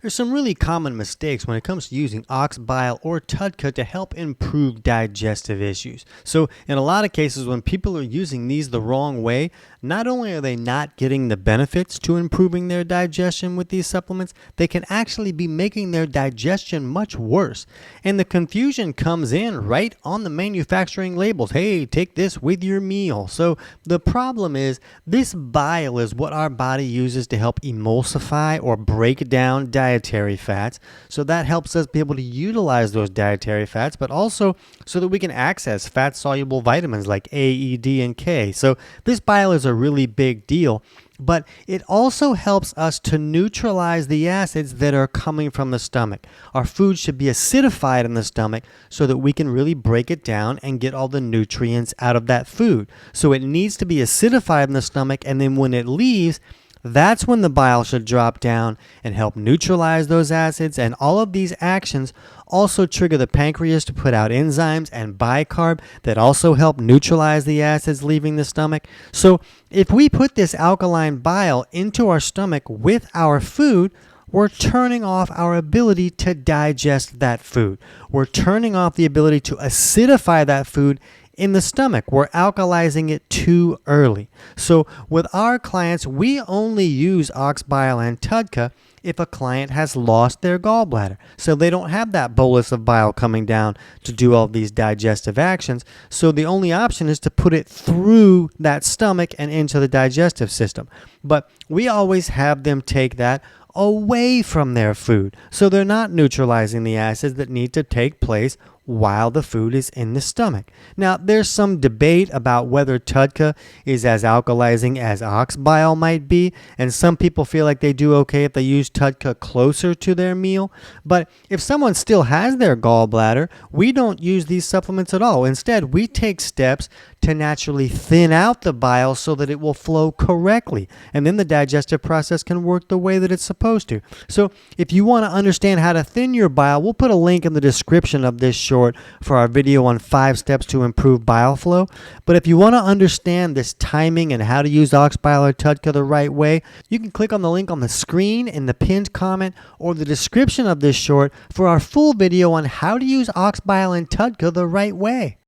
There's some really common mistakes when it comes to using ox bile or TUDCA to help improve digestive issues. So in a lot of cases, when people are using these the wrong way, not only are they not getting the benefits to improving their digestion with these supplements, they can actually be making their digestion much worse. And the confusion comes in right on the manufacturing labels. Hey, take this with your meal. So the problem is this bile is what our body uses to help emulsify or break down dietary fats. So that helps us be able to utilize those dietary fats, but also so that we can access fat-soluble vitamins like A, E, D, and K. So this bile is a really big deal, but it also helps us to neutralize the acids that are coming from the stomach. Our food should be acidified in the stomach so that we can really break it down and get all the nutrients out of that food. So it needs to be acidified in the stomach, and then when it leaves, that's when the bile should drop down and help neutralize those acids. And all of these actions also trigger the pancreas to put out enzymes and bicarb that also help neutralize the acids leaving the stomach. So if we put this alkaline bile into our stomach with our food, we're turning off our ability to digest that food. We're turning off the ability to acidify that food in the stomach. We're alkalizing it too early. So with our clients, we only use ox bile and TUDCA if a client has lost their gallbladder. So they don't have that bolus of bile coming down to do all these digestive actions. So the only option is to put it through that stomach and into the digestive system. But we always have them take that away from their food. So they're not neutralizing the acids that need to take place while the food is in the stomach. Now, there's some debate about whether TUDCA is as alkalizing as ox bile might be, and some people feel like they do okay if they use TUDCA closer to their meal. But if someone still has their gallbladder, we don't use these supplements at all. Instead, we take steps to naturally thin out the bile so that it will flow correctly, and then the digestive process can work the way that it's supposed to. So if you want to understand how to thin your bile, we'll put a link in the description of this short for our video on 5 steps to improve bile flow. But if you want to understand this timing and how to use ox bile or TUDCA the right way, you can click on the link on the screen in the pinned comment or the description of this short for our full video on how to use ox bile and TUDCA the right way.